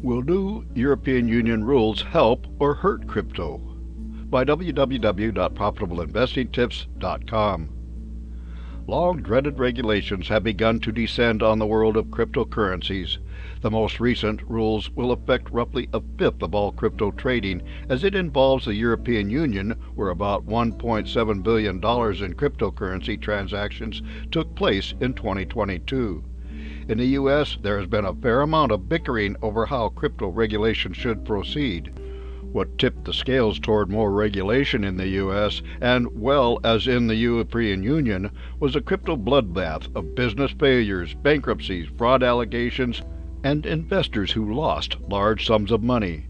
Will new European Union rules help or hurt crypto? By www.profitableinvestingtips.com. Long-dreaded regulations have begun to descend on the world of cryptocurrencies. The most recent rules will affect roughly a fifth of all crypto trading, as it involves the European Union, where about $1.7 billion in cryptocurrency transactions took place in 2022. In the U.S., there has been a fair amount of bickering over how crypto regulation should proceed. What tipped the scales toward more regulation in the U.S. and well as in the European Union was a crypto bloodbath of business failures, bankruptcies, fraud allegations, and investors who lost large sums of money.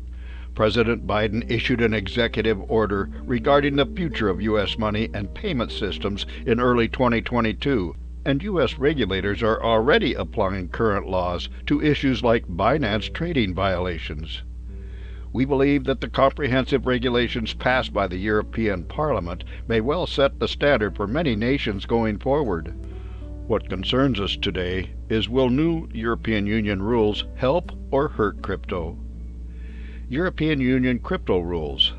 President Biden issued an executive order regarding the future of U.S. money and payment systems in early 2022. And U.S. regulators are already applying current laws to issues like Binance trading violations. We believe that the comprehensive regulations passed by the European Parliament may well set the standard for many nations going forward. What concerns us today is, will new European Union rules help or hurt crypto? European Union crypto rules.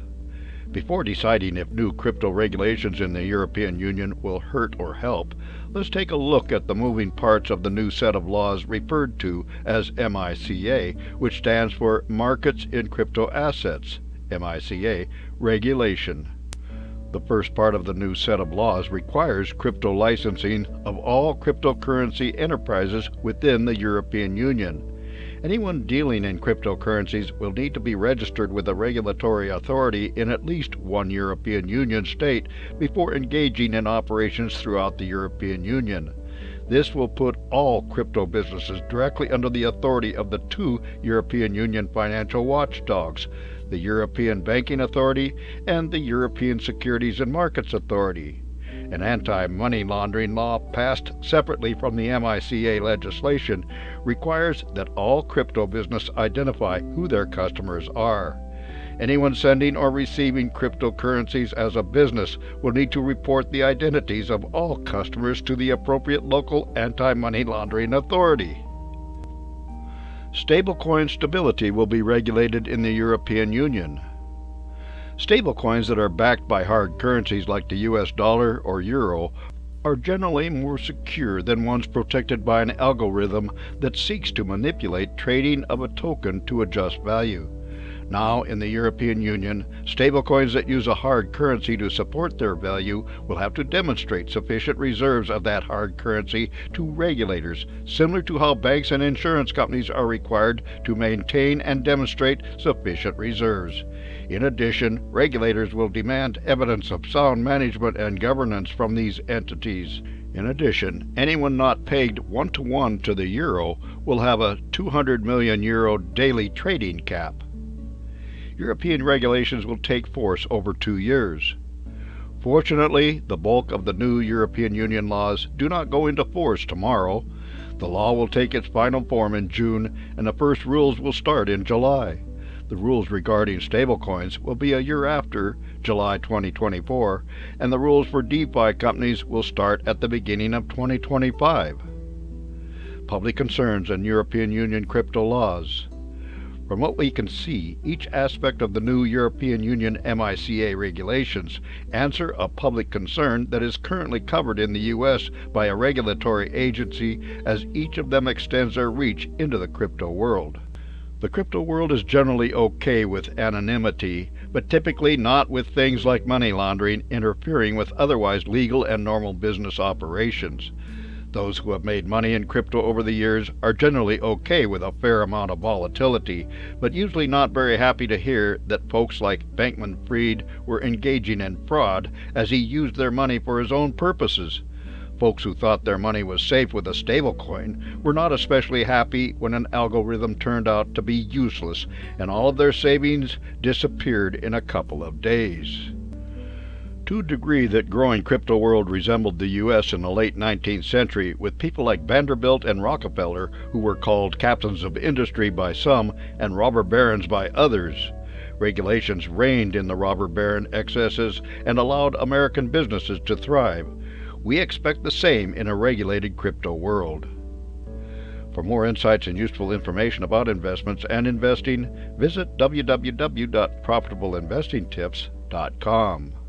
Before deciding if new crypto regulations in the European Union will hurt or help, let's take a look at the moving parts of the new set of laws referred to as MiCA, which stands for Markets in Crypto Assets, MiCA, regulation. The first part of the new set of laws requires crypto licensing of all cryptocurrency enterprises within the European Union. Anyone dealing in cryptocurrencies will need to be registered with a regulatory authority in at least one European Union state before engaging in operations throughout the European Union. This will put all crypto businesses directly under the authority of the two European Union financial watchdogs, the European Banking Authority and the European Securities and Markets Authority. An anti-money laundering law passed separately from the MiCA legislation requires that all crypto business identify who their customers are. Anyone sending or receiving cryptocurrencies as a business will need to report the identities of all customers to the appropriate local anti-money laundering authority. Stablecoin stability will be regulated in the European Union. Stablecoins that are backed by hard currencies like the US dollar or euro are generally more secure than ones protected by an algorithm that seeks to manipulate trading of a token to adjust value. Now, in the European Union, stablecoins that use a hard currency to support their value will have to demonstrate sufficient reserves of that hard currency to regulators, similar to how banks and insurance companies are required to maintain and demonstrate sufficient reserves. In addition, regulators will demand evidence of sound management and governance from these entities. In addition, anyone not pegged one-to-one to the euro will have a 200 million euro daily trading cap. European regulations will take force over 2 years. Fortunately, the bulk of the new European Union laws do not go into force tomorrow. The law will take its final form in June, and the first rules will start in July. The rules regarding stablecoins will be a year after, July 2024, and the rules for DeFi companies will start at the beginning of 2025. Public concerns and European Union crypto laws. From what we can see, each aspect of the new European Union MiCA regulations answer a public concern that is currently covered in the U.S. by a regulatory agency, as each of them extends their reach into the crypto world. The crypto world is generally okay with anonymity, but typically not with things like money laundering interfering with otherwise legal and normal business operations. Those who have made money in crypto over the years are generally okay with a fair amount of volatility, but usually not very happy to hear that folks like Bankman-Fried were engaging in fraud as he used their money for his own purposes. Folks who thought their money was safe with a stablecoin were not especially happy when an algorithm turned out to be useless and all of their savings disappeared in a couple of days. To a degree that growing crypto world resembled the U.S. in the late 19th century, with people like Vanderbilt and Rockefeller, who were called captains of industry by some and robber barons by others. Regulations reigned in the robber baron excesses and allowed American businesses to thrive. We expect the same in a regulated crypto world. For more insights and useful information about investments and investing, visit www.profitableinvestingtips.com.